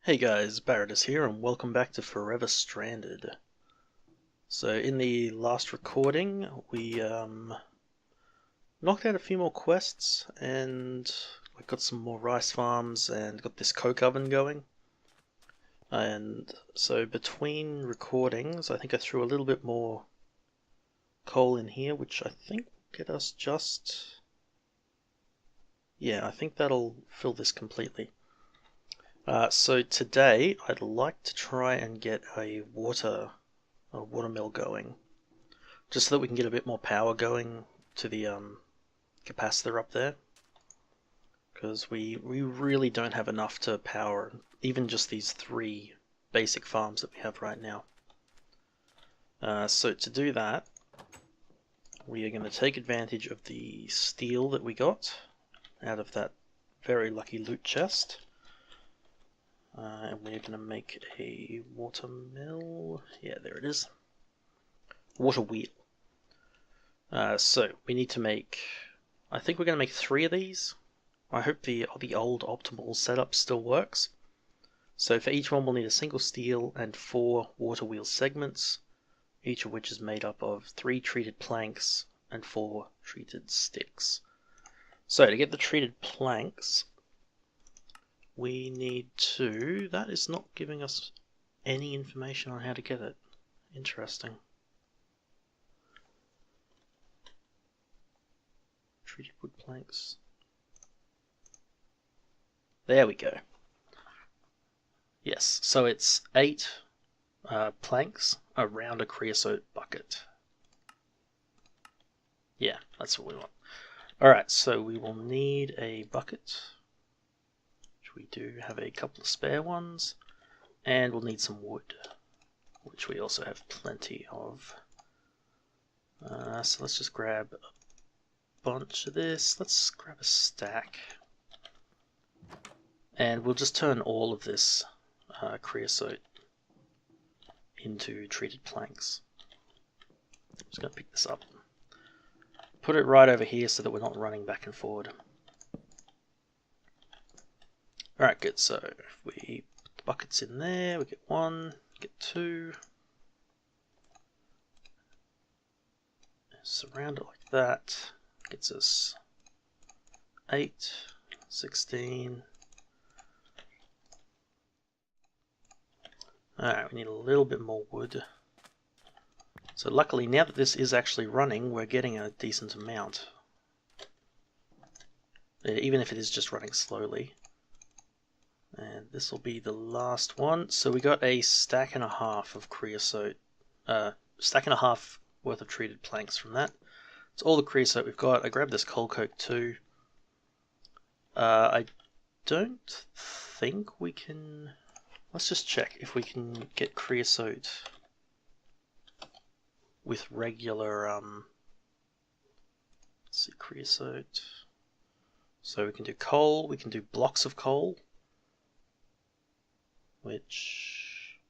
Hey guys, Barretus here and welcome back to Forever Stranded. So in the last recording we knocked out a few more quests and we got some more rice farms and got this coke oven going. And so between recordings I think I threw a little bit more coal in here, which I think will get us just... yeah, I think that'll fill this completely. So today I'd like to try and get a water mill going, just so that we can get a bit more power going to the capacitor up there, because we really don't have enough to power even just these three basic farms that we have right now. So to do that, we are going to take advantage of the steel that we got out of that very lucky loot chest. And we're going to make a water mill. Yeah, there it is. Water wheel. So we need to make... I think we're going to make 3 of these. I hope the old optimal setup still works. So for each one we'll need a single steel and 4 water wheel segments, each of which is made up of 3 treated planks and 4 treated sticks. So to get the treated planks, we need to... that is not giving us any information on how to get it. Interesting. Treated wood planks. There we go. Yes, so it's 8 planks around a creosote bucket. Yeah, that's what we want. Alright, so we will need a bucket, which we do have a couple of spare ones, and we'll need some wood, which we also have plenty of. So let's just grab a bunch of this. Let's grab a stack. And we'll just turn all of this creosote into treated planks. I'm just going to pick this up. Put it right over here so that we're not running back and forward. Alright, good. So if we put the buckets in there, we get 1, get 2. Surround it like that. Gets us 8, 16. Alright, we need a little bit more wood. So luckily, now that this is actually running, we're getting a decent amount. Even if it is just running slowly. And this will be the last one. So we got a stack and a half of creosote. Stack and a half worth of treated planks from that. It's all the creosote we've got. I grabbed this coal coke too. I don't think we can... let's just check if we can get creosote with regular, let's see, creosote. So we can do coal, we can do blocks of coal, which...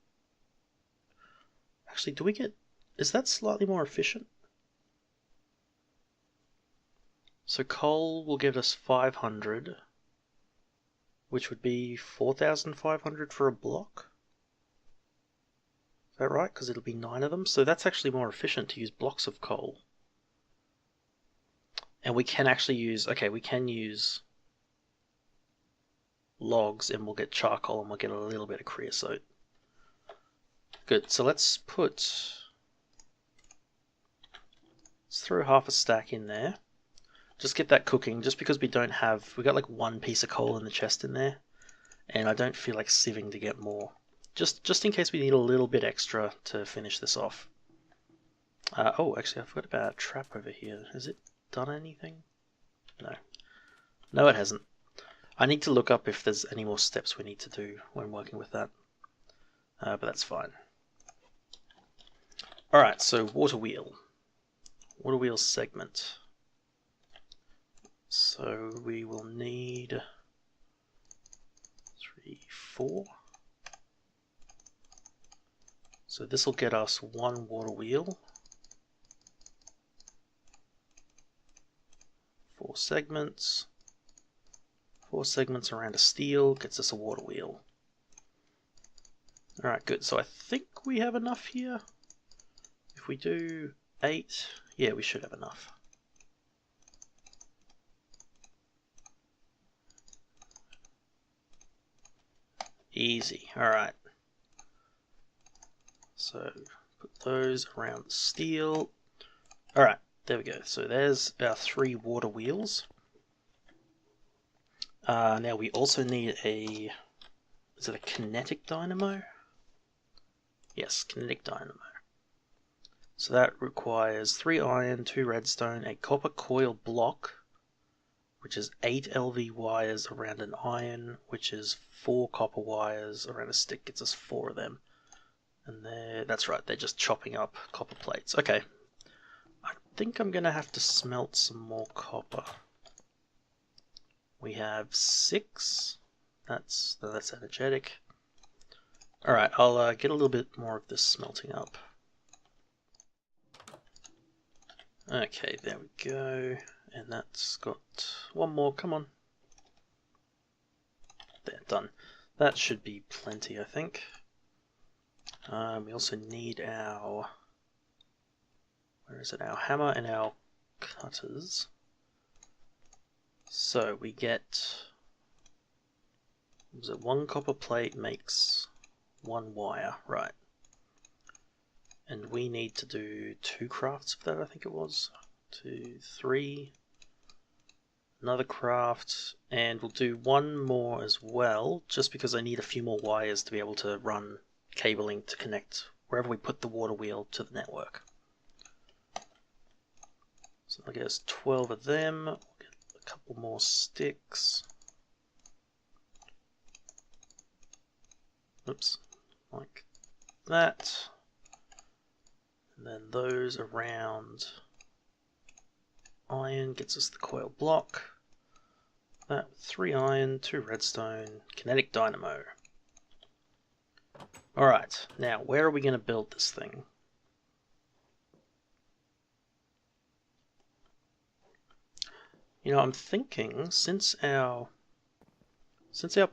actually, do we get... is that slightly more efficient? So coal will give us 500, which would be 4,500 for a block. Is that right? Because it'll be 9 of them. So that's actually more efficient to use blocks of coal. And we can actually use... okay, we can use logs and we'll get charcoal and we'll get a little bit of creosote. Good. So let's throw half a stack in there. Just get that cooking, just because we don't have... we got like 1 piece of coal in the chest in there. And I don't feel like sieving to get more. Just in case we need a little bit extra to finish this off. Oh, actually, I forgot about a trap over here. Has it done anything? No. No, it hasn't. I need to look up if there's any more steps we need to do when working with that. But that's fine. Alright, so water wheel. Water wheel segment. So we will need 3, 4. So this will get us 1 water wheel, 4 segments, 4 segments around a steel gets us a water wheel. Alright, good. So I think we have enough here. If we do 8, yeah, we should have enough. Easy. Alright. So put those around the steel. Alright, there we go. So there's our 3 water wheels. Now we also need a... Is it a kinetic dynamo? Yes, kinetic dynamo. So that requires 3 iron, 2 redstone, a copper coil block, which is 8 LV wires around an iron, which is 4 copper wires around a stick, gets us 4 of them. And that's right, they're just chopping up copper plates. Okay, I think I'm going to have to smelt some more copper. We have 6, that's energetic. Alright, I'll get a little bit more of this smelting up. Okay, there we go. And that's got 1 more, come on. There, done. That should be plenty, I think. We also need our... Where is it? Our hammer and our cutters. So we get... Was it 1 copper plate makes 1 wire, right. And we need to do 2 crafts of that, I think it was. 2, 3... Another craft, and we'll do 1 more as well, just because I need a few more wires to be able to run cabling to connect wherever we put the water wheel to the network. So I guess 12 of them, we'll get a couple more sticks. Oops, like that. And then those around iron gets us the coil block. That 3 iron, 2 redstone, kinetic dynamo. Alright, now where are we going to build this thing? You know, I'm thinking since our little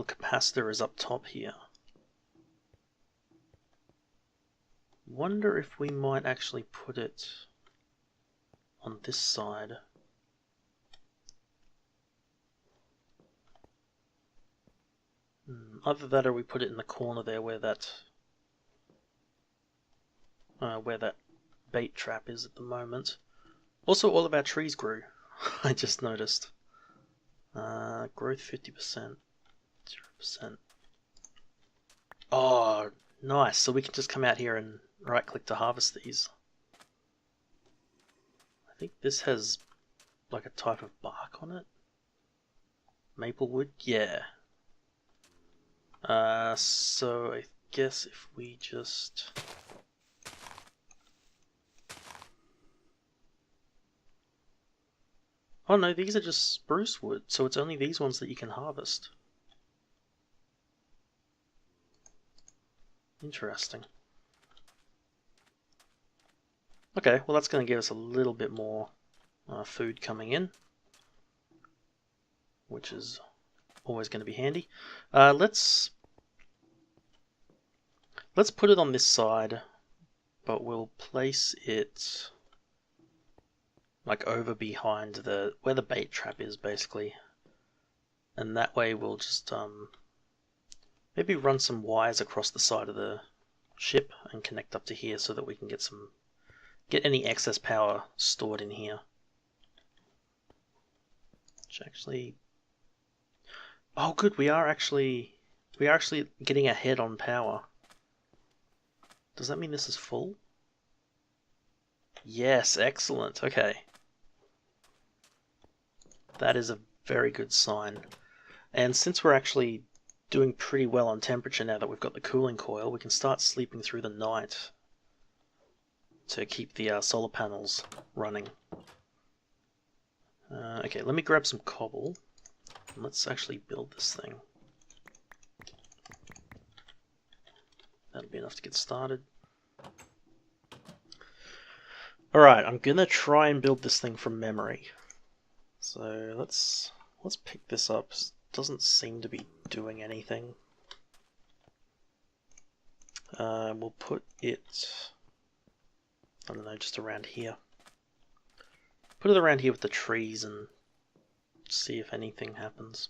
capacitor is up top here, wonder if we might actually put it on this side. Either that or we put it in the corner there where that bait trap is at the moment. Also, all of our trees grew. I just noticed. Growth 50%, 0%. Oh, nice. So we can just come out here and right click to harvest these. I think this has like a type of bark on it. Maple wood? Yeah. So I guess if we just... Oh no, these are just spruce wood, so it's only these ones that you can harvest. Interesting. Okay, well that's going to give us a little bit more food coming in, which is always going to be handy. Let's put it on this side, but we'll place it like over behind where the bait trap is, basically. And that way we'll just maybe run some wires across the side of the ship and connect up to here so that we can get any excess power stored in here. Which actually... Oh good, we are actually getting ahead on power. Does that mean this is full? Yes, excellent. Okay. That is a very good sign. And since we're actually doing pretty well on temperature now that we've got the cooling coil, we can start sleeping through the night to keep the solar panels running. Okay, let me grab some cobble. And let's actually build this thing. That'll be enough to get started. Alright, I'm gonna try and build this thing from memory. So let's pick this up. It doesn't seem to be doing anything. We'll put it, I don't know, just around here. Put it around here with the trees and see if anything happens.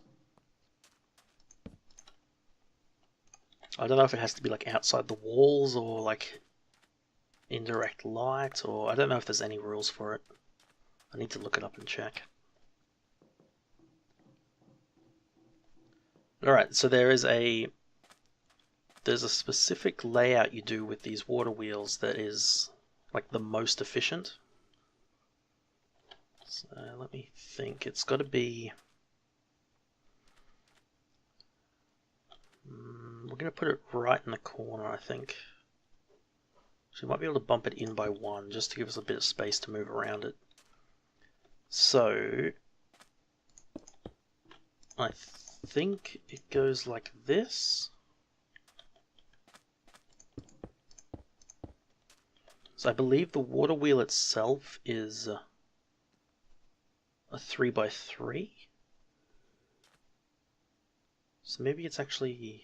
I don't know if it has to be like outside the walls or like indirect light, or I don't know if there's any rules for it. I need to look it up and check. Alright, so there's a specific layout you do with these water wheels that is like the most efficient. So let me think, it's got to be... we're going to put it right in the corner, I think. So we might be able to bump it in by one, just to give us a bit of space to move around it. So I think it goes like this. So I believe the water wheel itself is a 3x3. So maybe it's actually...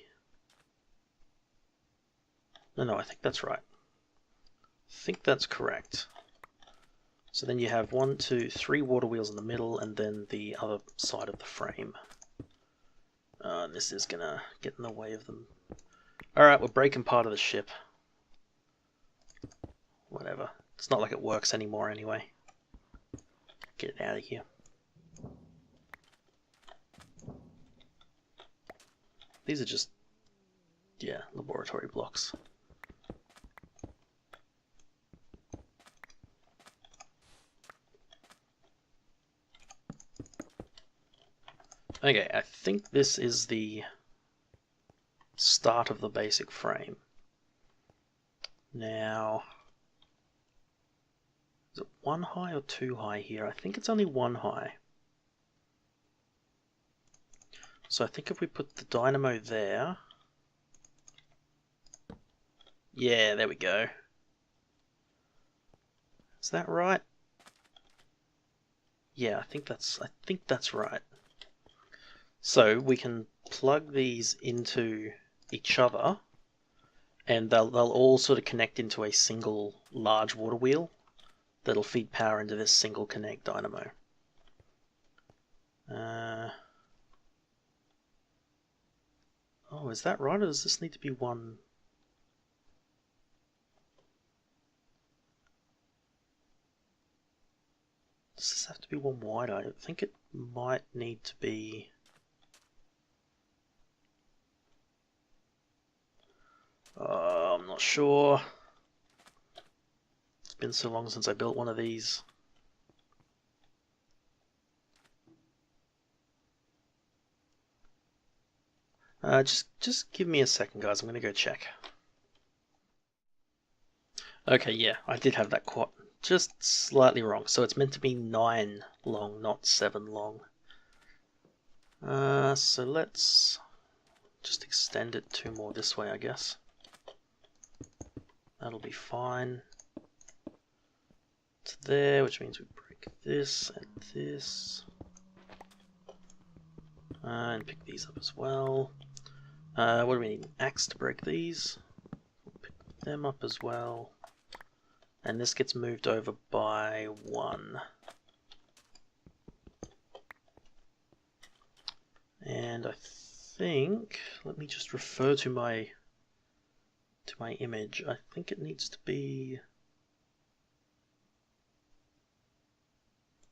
No, I think that's right. I think that's correct. So then you have 1, 2, 3 water wheels in the middle, and then the other side of the frame. This is gonna get in the way of them. Alright, we're breaking part of the ship. Whatever. It's not like it works anymore anyway. Get it out of here. These are just, yeah, laboratory blocks. Okay, I think this is the start of the basic frame. Now, is it 1 high or 2 high here? I think it's only 1 high. So I think if we put the dynamo there... Yeah, there we go. Is that right? Yeah, I think that's right. So we can plug these into each other, and they'll all sort of connect into a single large water wheel that'll feed power into this single connect dynamo. Oh, is that right, or does this need to be one? Does this have to be one wide? I think it might need to be... I'm not sure. It's been so long since I built one of these. Just give me a second, guys. I'm going to go check. Okay, yeah, I did have that quad just slightly wrong. So it's meant to be 9 long, not 7 long. So let's just extend it 2 more this way, I guess. That'll be fine. To there, which means we break this and this. And pick these up as well. What do we need? An axe to break these. We'll pick them up as well. And this gets moved over by 1. And I think, let me just refer to my image. I think it needs to be...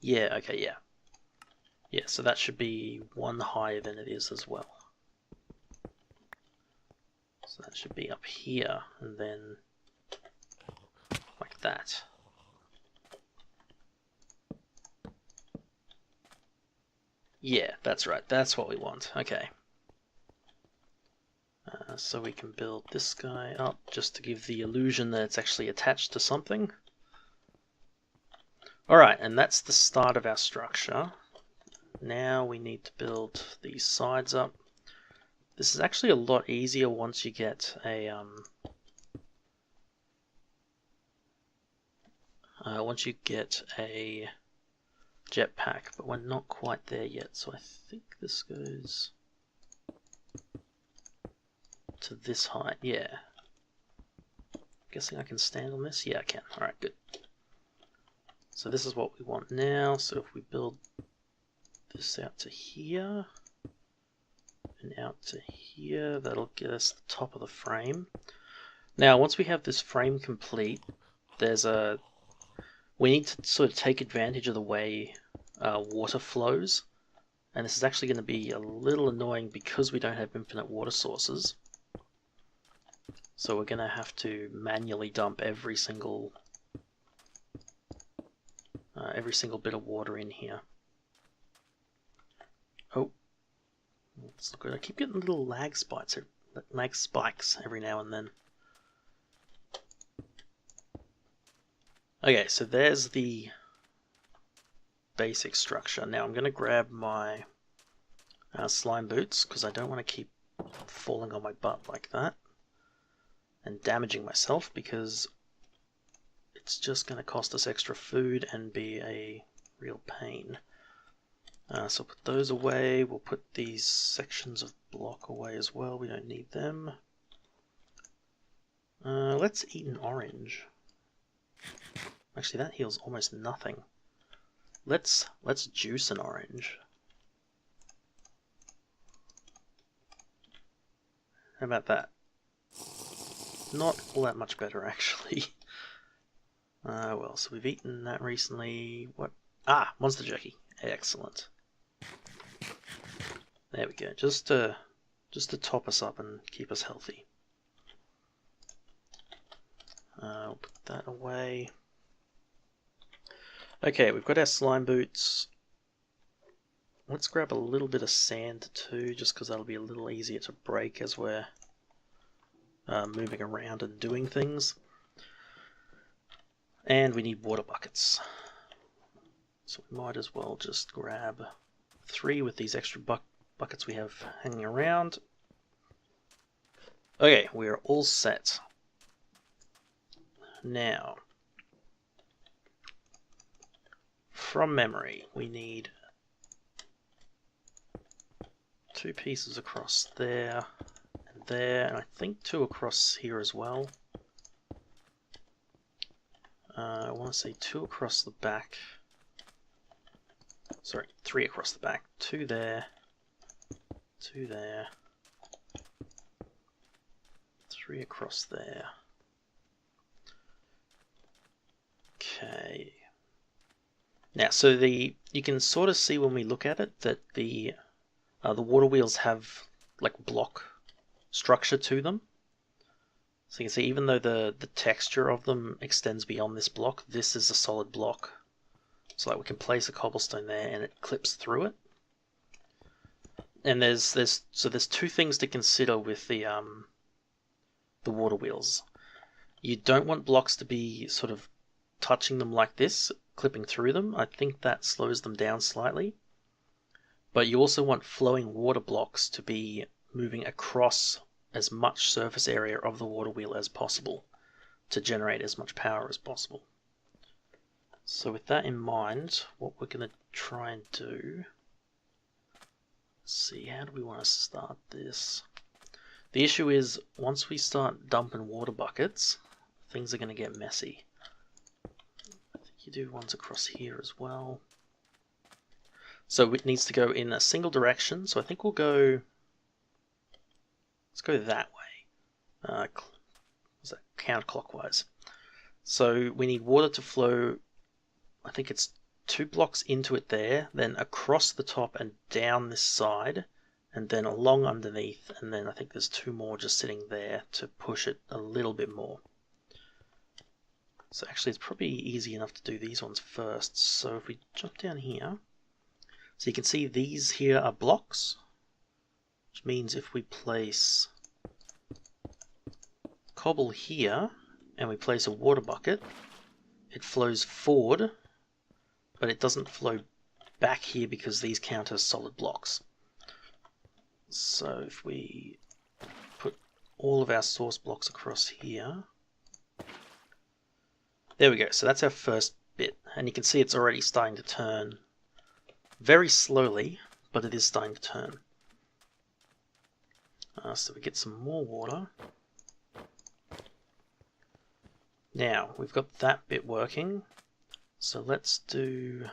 Yeah, okay, yeah. Yeah, so that should be 1 higher than it is as well. So that should be up here, and then like that. Yeah, that's right. That's what we want. Okay. So we can build this guy up just to give the illusion that it's actually attached to something. Alright, and that's the start of our structure. Now we need to build these sides up. This is actually a lot easier once you get a jetpack, but we're not quite there yet. So I think this goes to this height. Yeah. guessing I can stand on this? Yeah, I can. Alright, good. So this is what we want now. So if we build this out to here and out to here, that'll get us the top of the frame. Now, once we have this frame complete, we need to sort of take advantage of the way water flows. And this is actually going to be a little annoying because we don't have infinite water sources. So we're going to have to manually dump every single bit of water in here. Oh, that's not good. I keep getting little lag spikes every now and then. Okay, so there's the basic structure. Now I'm going to grab my slime boots because I don't want to keep falling on my butt like that and damaging myself, because it's just going to cost us extra food and be a real pain. So put those away. We'll put these sections of block away as well. We don't need them. Let's eat an orange. Actually, that heals almost nothing. Let's juice an orange. How about that? Not all that much better, actually. Well, so we've eaten that recently. What? Ah, monster jerky. Excellent. There we go. Just to top us up and keep us healthy. We'll put that away. Okay, we've got our slime boots. Let's grab a little bit of sand too, just because that'll be a little easier to break as we're moving around and doing things. And we need water buckets. So we might as well just grab 3 with these extra buckets we have hanging around. Okay, we're all set. Now, from memory, we need 2 pieces across there and there, and I think 2 across here as well. I want to say 2 across the back. Sorry, 3 across the back. 2 there, 2 there, 3 across there. Okay. Now, so you can sort of see when we look at it that the water wheels have like block structure to them. So you can see even though the texture of them extends beyond this block, this is a solid block. So like we can place a cobblestone there and it clips through it. And there's 2 things to consider with the water wheels. You don't want blocks to be sort of touching them like this, clipping through them. I think that slows them down slightly. But you also want flowing water blocks to be moving across as much surface area of the water wheel as possible to generate as much power as possible. So with that in mind, what we're going to try and do, let's see, how do we want to start this? The issue is, once we start dumping water buckets, things are going to get messy. I think you do ones across here as well. So it needs to go in a single direction, so I think we'll go, let's go that way. What's that? Counterclockwise. So we need water to flow, I think it's 2 blocks into it there, then across the top and down this side, and then along underneath, and then I think there's 2 more just sitting there to push it a little bit more. So actually it's probably easy enough to do these ones first. So if we jump down here, so you can see these here are blocks, which means if we place cobble here and we place a water bucket, it flows forward, but it doesn't flow back here because these count as solid blocks. So if we put all of our source blocks across here, there we go. So that's our first bit, and you can see it's already starting to turn very slowly, but it is starting to turn. So we get some more water. Now, we've got that bit working, so let's do...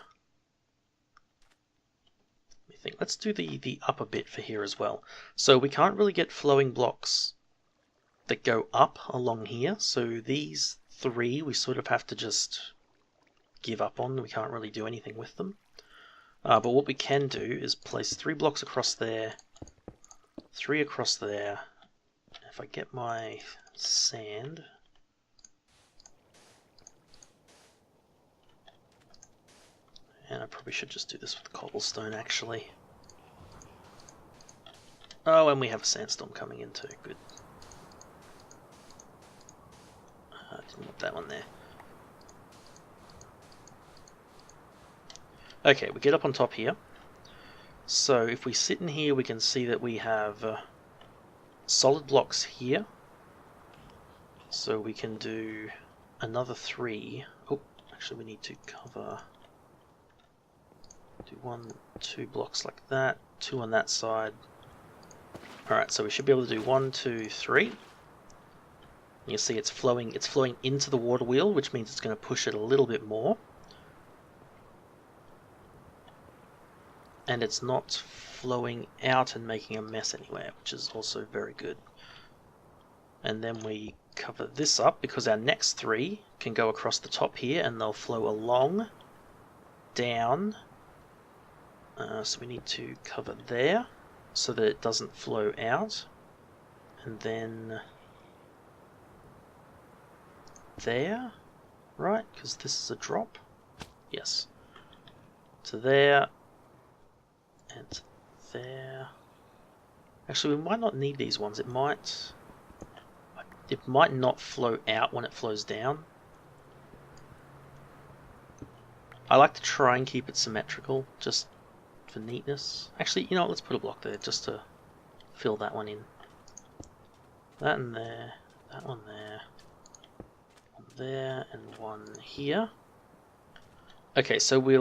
let's do the upper bit for here as well. So we can't really get flowing blocks that go up along here, so these three we sort of have to just give up on. We can't really do anything with them. But what we can do is place 3 blocks across there, 3 across there. If I get my sand... And I probably should just do this with cobblestone, actually. Oh, and we have a sandstorm coming in too. Good. Didn't want that one there. Okay, we get up on top here. So if we sit in here, we can see that we have solid blocks here. So we can do another 3. Oh, actually we need to cover... Do 1, 2 blocks like that, 2 on that side. Alright, so we should be able to do 1, 2, 3. You see it's flowing into the water wheel, which means it's going to push it a little bit more. And it's not flowing out and making a mess anywhere, which is also very good. And then we cover this up because our next 3 can go across the top here and they'll flow along, down. So we need to cover there so that it doesn't flow out. And then there, right? Because this is a drop. Yes. To there. And there. Actually, we might not need these ones. It might not flow out when it flows down. I like to try and keep it symmetrical, just for neatness. Actually, you know what, let's put a block there just to fill that one in. That in there, that one there, one there, and one here. Okay, so we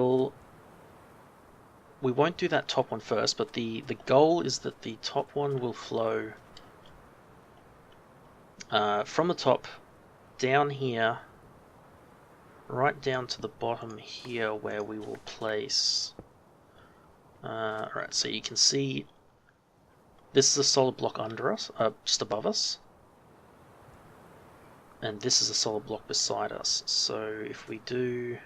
won't do that top one first, but the goal is that the top one will flow from the top down here, right down to the bottom here, where we will place... Alright, so you can see this is a solid block under us, just above us, and this is a solid block beside us. So if we do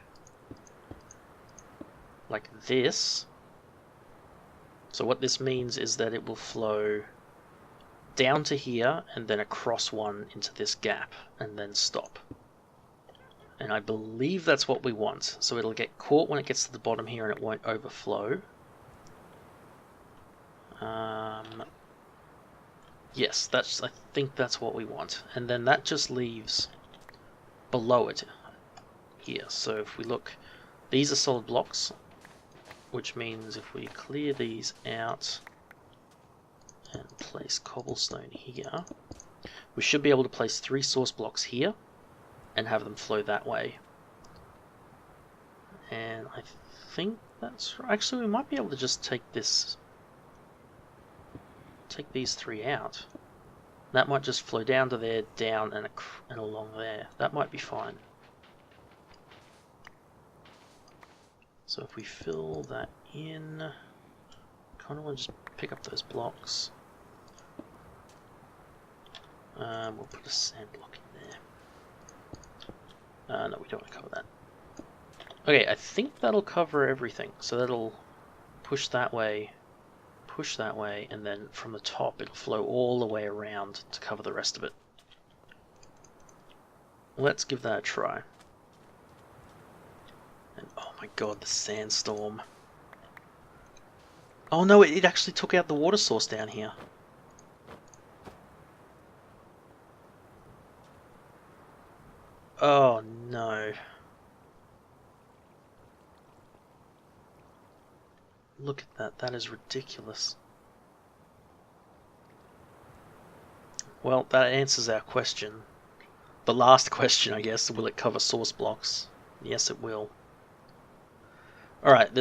like this, so what this means is that it will flow down to here and then across one into this gap and then stop. And I believe that's what we want. So it'll get caught when it gets to the bottom here and it won't overflow. Yes, I think that's what we want. And then that just leaves below it here. So if we look, these are solid blocks, which means if we clear these out and place cobblestone here, we should be able to place 3 source blocks here and have them flow that way. And I think that's right. Actually, we might be able to just take these 3 out. That might just flow down to there, down, and along there. That might be fine. So if we fill that in, kind of want to just pick up those blocks. We'll put a sand block in there. No, we don't want to cover that. Okay, I think that'll cover everything. So that'll push that way, and then from the top it'll flow all the way around to cover the rest of it. Let's give that a try. And oh my god, the sandstorm. Oh no, it actually took out the water source down here. Oh no. Look at that, that is ridiculous. Well, that answers our question. The last question, I guess, will it cover source blocks? Yes, it will. Alright,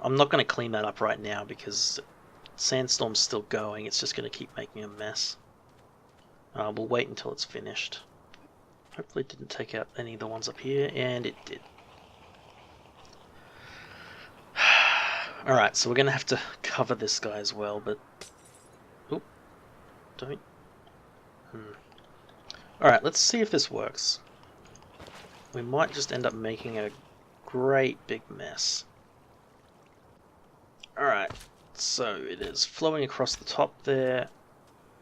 I'm not going to clean that up right now because sandstorm's still going, it's just going to keep making a mess. We'll wait until it's finished. Hopefully it didn't take out any of the ones up here, and it did. Alright, so we're going to have to cover this guy as well, but... Oop. Don't... Alright, let's see if this works. We might just end up making a great big mess. Alright, so it is flowing across the top there.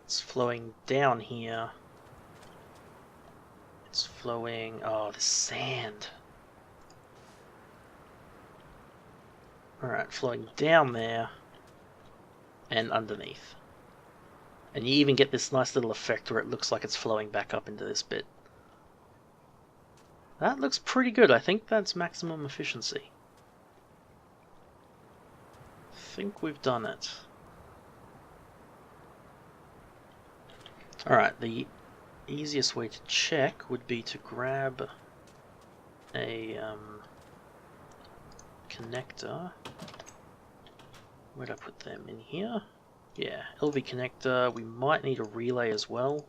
It's flowing down here. It's flowing... Oh, the sand. Alright, flowing down there and underneath. And you even get this nice little effect where it looks like it's flowing back up into this bit. That looks pretty good. I think that's maximum efficiency. I think we've done it. Alright, the easiest way to check would be to grab a connector. Where'd I put them? In here? Yeah, LV connector. We might need a relay as well.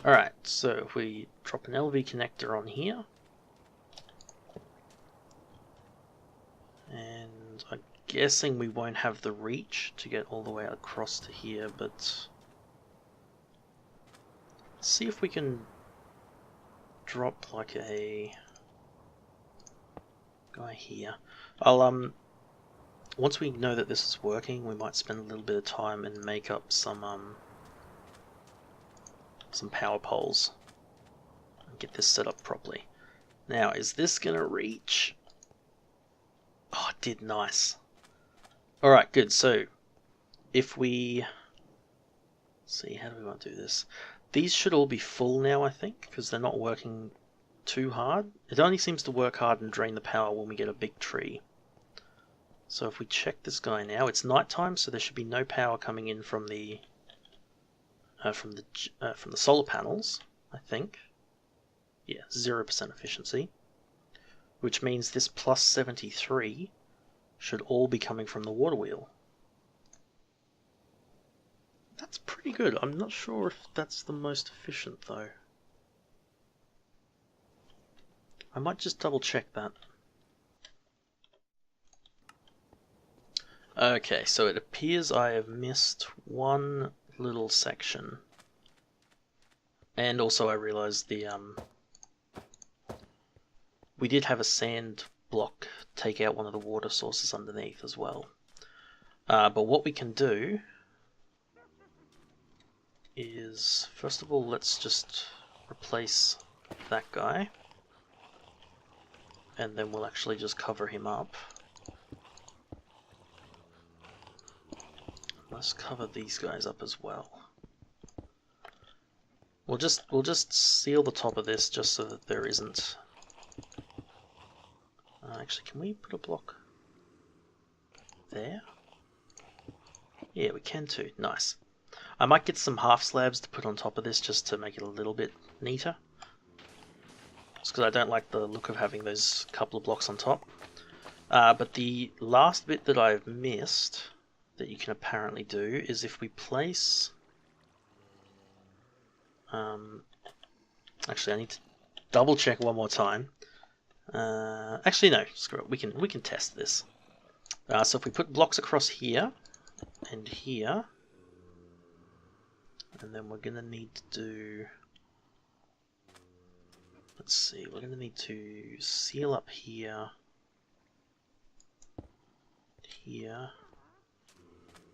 Alright, so if we drop an LV connector on here, and I'm guessing we won't have the reach to get all the way across to here, but let's see if we can drop like a guy here. I'll once we know that this is working, we might spend a little bit of time and make up some power poles and get this set up properly. Now, is this gonna reach? Oh, it did. Nice. Alright, good. So if we see, how do we want to do this? These should all be full now, I think, because they're not working too hard. It only seems to work hard and drain the power when we get a big tree. So if we check this guy now, it's nighttime, so there should be no power coming in from the solar panels, I think. Yeah, 0% efficiency, which means this plus 73 should all be coming from the water wheel. That's pretty good. I'm not sure if that's the most efficient though. I might just double check that. Okay, so it appears I have missed one little section. And also I realized we did have a sand block take out one of the water sources underneath as well. But what we can do is, first of all, let's just replace that guy. And then we'll actually just cover him up. Let's cover these guys up as well. We'll just seal the top of this just so that there isn't. Actually, can we put a block there? Yeah, we can too. Nice. I might get some half slabs to put on top of this just to make it a little bit neater. Just because I don't like the look of having those couple of blocks on top. But the last bit that I've missed that you can apparently do is if we place... actually, I need to double check one more time. Actually, no, screw it. We can test this. So if we put blocks across here and here, and then we're gonna need to do... Let's see. We're gonna need to seal up here, here.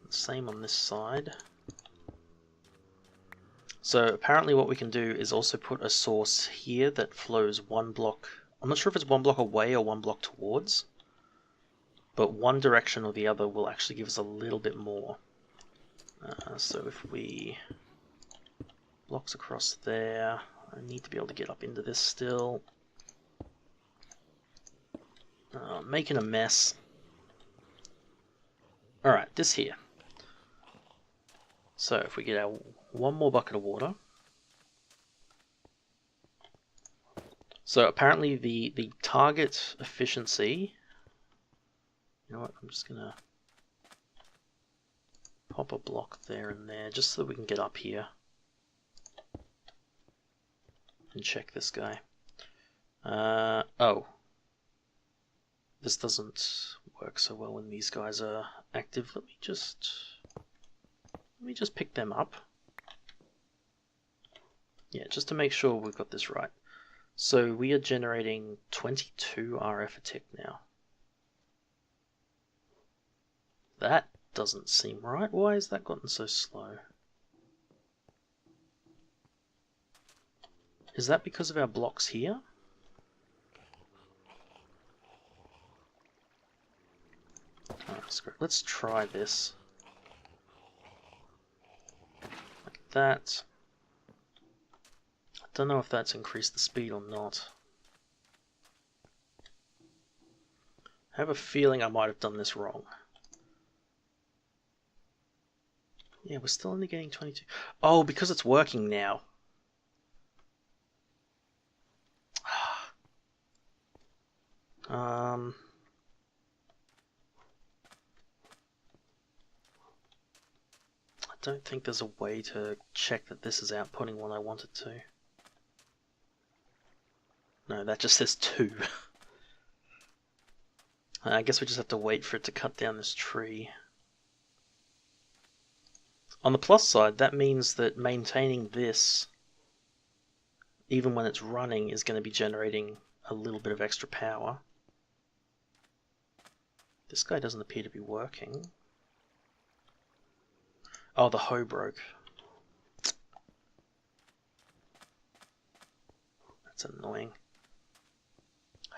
Same on this side. So apparently what we can do is also put a source here that flows one block. I'm not sure if it's one block away or one block towards, but one direction or the other will actually give us a little bit more. So if we blocks across there, I need to be able to get up into this still. Making a mess. Alright, this here. So if we get our one more bucket of water. So apparently the target efficiency, you know what, I'm just gonna pop a block there and there just so we can get up here. and check this guy. Oh. This doesn't work so well when these guys are active. Let me just pick them up. Yeah, just to make sure we've got this right. So we are generating 22 RF a tick now. That doesn't seem right. Why has that gotten so slow? Is that because of our blocks here? Let's try this. Like that. I don't know if that's increased the speed or not. I have a feeling I might have done this wrong. Yeah, we're still only getting 22. Oh, because it's working now. I don't think there's a way to check that this is outputting what I want it to. No, that just says 2. I guess we just have to wait for it to cut down this tree. On the plus side, that means that maintaining this, even when it's running, is going to be generating a little bit of extra power. This guy doesn't appear to be working. Oh, the hoe broke. That's annoying.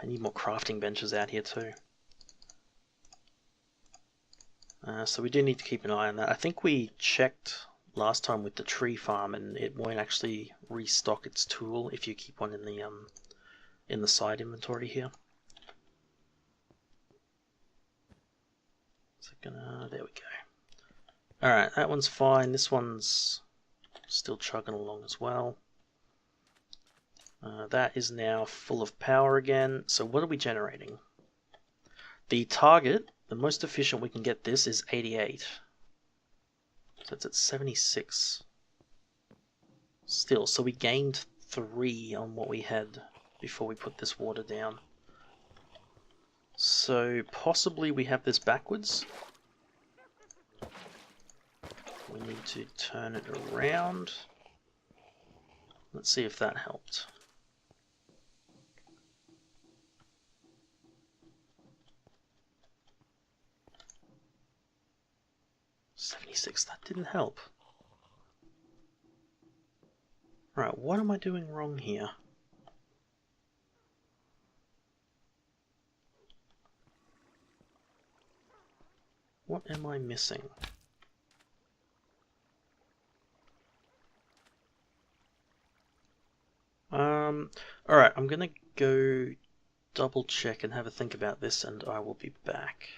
I need more crafting benches out here too. So we do need to keep an eye on that. I think we checked last time with the tree farm, and it won't actually restock its tool if you keep one in the side inventory here. Is it gonna? There we go. All right, that one's fine. This one's still chugging along as well. That is now full of power again. So what are we generating? The target, the most efficient we can get this is 88. So it's at 76 still. So we gained 3 on what we had before we put this water down. So possibly we have this backwards. We need to turn it around. Let's see if that helped. That didn't help. Right, what am I doing wrong here? What am I missing? Alright, I'm gonna go double check and have a think about this, and I will be back.